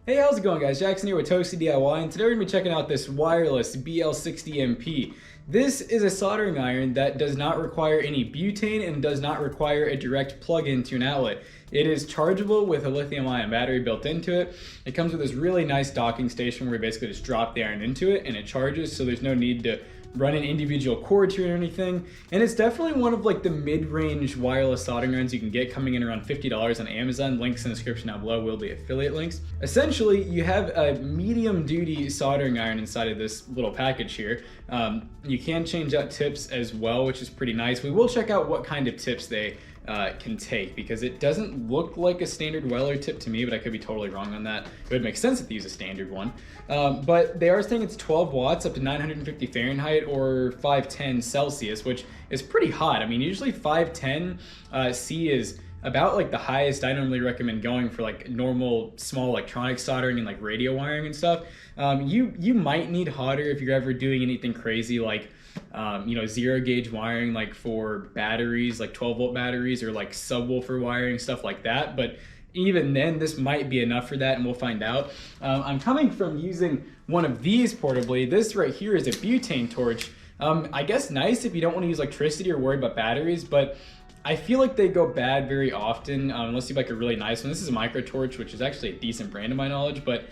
Hey, how's it going, guys? Jackson here with Toasty DIY, and today we're going to be checking out this wireless BL60MP. This is a soldering iron that does not require any butane and does not require a direct plug-in to an outlet. It is chargeable with a lithium-ion battery built into it. It comes with this really nice docking station where you basically just drop the iron into it and it charges, so there's no need to run an individual cord to it or anything. And it's definitely one of like the mid-range wireless soldering irons you can get, coming in around $50 on Amazon. Links in the description down below will be affiliate links. Essentially, you have a medium duty soldering iron inside of this little package here. You can change out tips as well, which is pretty nice. We will check out what kind of tips they can take, because it doesn't look like a standard Weller tip to me, but I could be totally wrong on that. It would make sense if they use a standard one. But they are saying it's 12 watts up to 950 Fahrenheit or 510 Celsius, which is pretty hot. I mean, usually 510 C is about like the highest I normally recommend going for like normal small electronic soldering and like radio wiring and stuff. You might need hotter if you're ever doing anything crazy like zero gauge wiring, like for batteries, like 12-volt batteries, or like subwoofer wiring, stuff like that. But even then, this might be enough for that, and we'll find out. I'm coming from using one of these portably. This right here is a Butane Torch. I guess nice if you don't want to use electricity or worry about batteries, but I feel like they go bad very often unless you have like a really nice one. This is a Micro Torch, which is actually a decent brand to my knowledge, but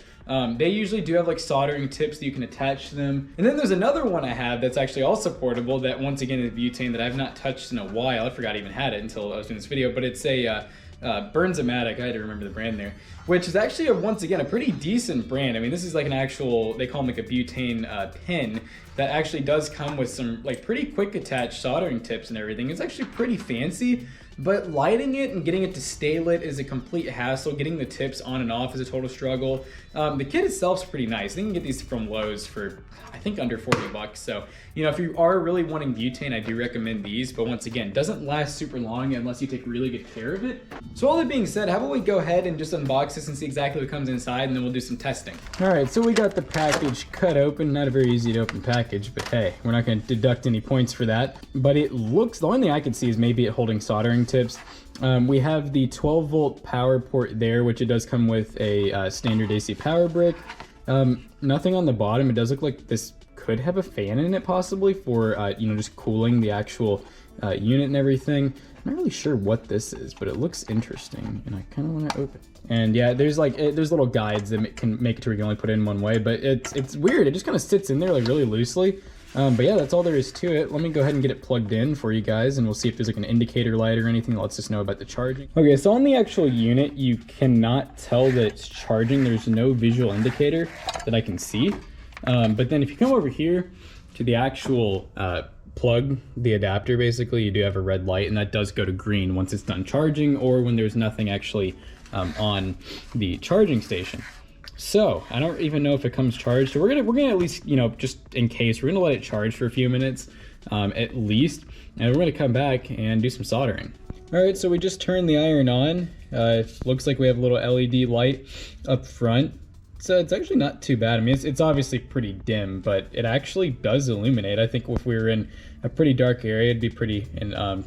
they usually do have like soldering tips that you can attach to them. And then there's another one I have that's actually also portable that once again is butane that I've not touched in a while. I forgot I even had it until I was doing this video, but it's a Burnsomatic. I had to remember the brand there, which is actually once again a pretty decent brand. I mean, this is like an actual, they call them like a butane pen that actually does come with some like pretty quick attached soldering tips and everything. It's actually pretty fancy, but lighting it and getting it to stay lit is a complete hassle. Getting the tips on and off is a total struggle. The kit itself is pretty nice. You can get these from Lowe's for I think under 40 bucks. So, if you are really wanting butane, I do recommend these, but once again, doesn't last super long unless you take really good care of it. So all that being said, how about we go ahead and just unbox this and see exactly what comes inside, and then we'll do some testing. All right, so we got the package cut open. Not a very easy to open package, but hey, we're not going to deduct any points for that. But it looks, the only thing I could see is maybe it holding soldering tips. We have the 12-volt power port there, which it does come with a standard AC power brick. Nothing on the bottom. It does look like this could have a fan in it possibly for just cooling the actual unit and everything. I'm not really sure what this is, but it looks interesting, and I kind of want to open it. And yeah, there's little guides that can make it to where you can only put it in one way, but it's weird. It just kind of sits in there like really loosely. But yeah, that's all there is to it. Let me go ahead and get it plugged in for you guys, and we'll see if there's like an indicator light or anything that lets us know about the charging. Okay, so on the actual unit, you cannot tell that it's charging. There's no visual indicator that I can see. But then if you come over here to the actual plug, the adapter, basically, you do have a red light, and that does go to green once it's done charging or when there's nothing actually on the charging station. So I don't even know if it comes charged. So we're gonna at least, just in case, we're gonna let it charge for a few minutes at least, and we're gonna come back and do some soldering. All right, so we just turned the iron on. It looks like we have a little LED light up front. So it's actually not too bad. I mean, it's obviously pretty dim, but it actually does illuminate. I think if we were in a pretty dark area, it'd be pretty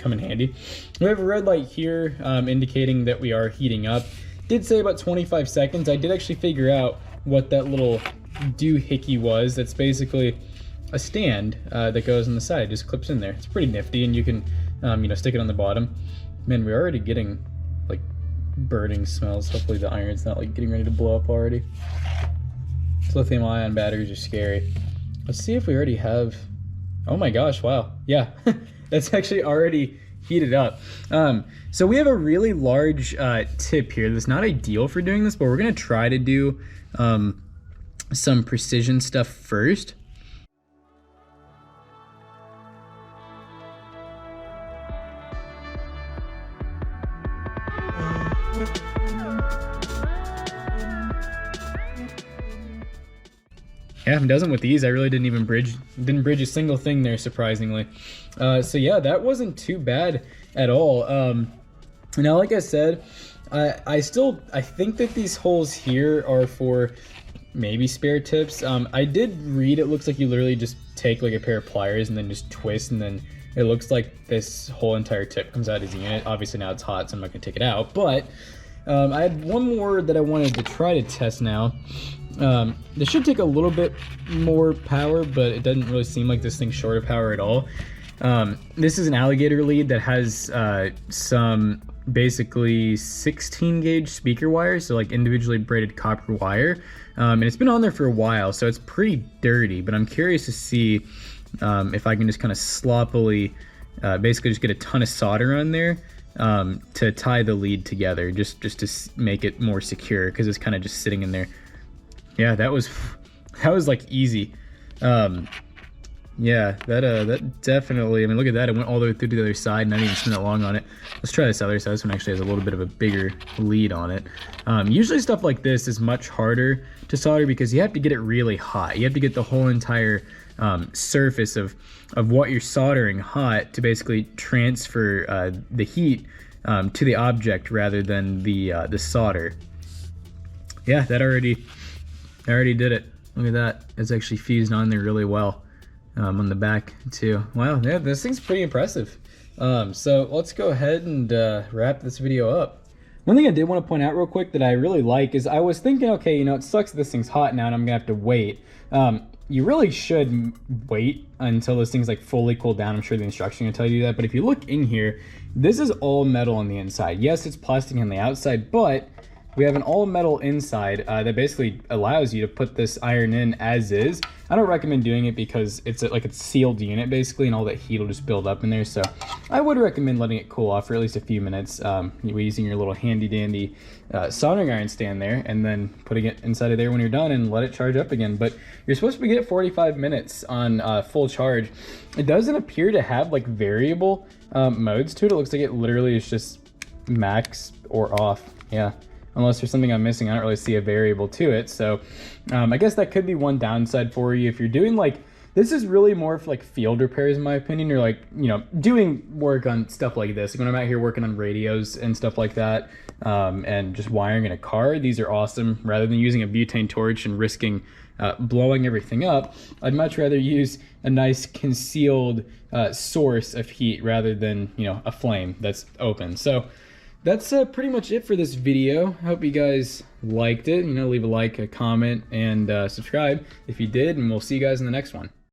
come in handy. We have a red light here indicating that we are heating up. Did say about 25 seconds. I did actually figure out what that little doohickey was. That's basically a stand that goes on the side, just clips in there. It's pretty nifty, and you can stick it on the bottom. Man, we're already getting like burning smells. Hopefully the iron's not like getting ready to blow up already. Lithium ion batteries are scary. Let's see if we already have, oh my gosh, wow. Yeah, that's actually already heated up. So we have a really large tip here that's not ideal for doing this, but we're gonna try to do some precision stuff first. Yeah, it doesn't with these. I really didn't bridge a single thing there, surprisingly. So yeah, that wasn't too bad at all. Now, like I said, I think that these holes here are for maybe spare tips. I did read it looks like you literally just take like a pair of pliers and then just twist, and then it looks like this whole entire tip comes out as a unit. Obviously now it's hot, so I'm not gonna take it out, but I had one more that I wanted to try to test now. This should take a little bit more power, but it doesn't really seem like this thing's short of power at all. This is an alligator lead that has some basically 16 gauge speaker wire, so like individually braided copper wire, and it's been on there for a while, so it's pretty dirty, but I'm curious to see if I can just kind of sloppily basically just get a ton of solder on there to tie the lead together, just to make it more secure, because it's kind of just sitting in there. Yeah, that was like easy. Yeah, that definitely, I mean, look at that, it went all the way through to the other side, and I didn't even spend that long on it. Let's try this other side. This one actually has a little bit of a bigger lead on it. Usually stuff like this is much harder to solder because you have to get it really hot. You have to get the whole entire surface of what you're soldering hot to basically transfer the heat to the object rather than the solder. Yeah, that already did it. Look at that, it's actually fused on there really well. On the back too. Wow, yeah, this thing's pretty impressive. So let's go ahead and wrap this video up. One thing I did want to point out real quick that I really like is I was thinking, okay, you know, it sucks that this thing's hot now and I'm gonna have to wait. You really should wait until this thing's like fully cooled down. I'm sure the instruction will tell you that, but if you look in here, this is all metal on the inside. Yes, it's plastic on the outside, but we have an all metal inside that basically allows you to put this iron in as is. I don't recommend doing it because it's like a sealed unit basically, and all that heat will just build up in there. So I would recommend letting it cool off for at least a few minutes, using your little handy dandy soldering iron stand there, and then putting it inside of there when you're done and let it charge up again. But you're supposed to get 45 minutes on full charge. It doesn't appear to have like variable modes to it. It looks like it literally is just max or off. Yeah. Unless there's something I'm missing, I don't really see a variable to it. So I guess that could be one downside for you if you're doing like, this is really more for like field repairs in my opinion, or like, you know, doing work on stuff like this. When I'm out here working on radios and stuff like that, and just wiring in a car, these are awesome. Rather than using a butane torch and risking blowing everything up, I'd much rather use a nice concealed source of heat rather than, you know, a flame that's open. So that's pretty much it for this video. I hope you guys liked it. You know, leave a like, a comment, and subscribe if you did, and we'll see you guys in the next one.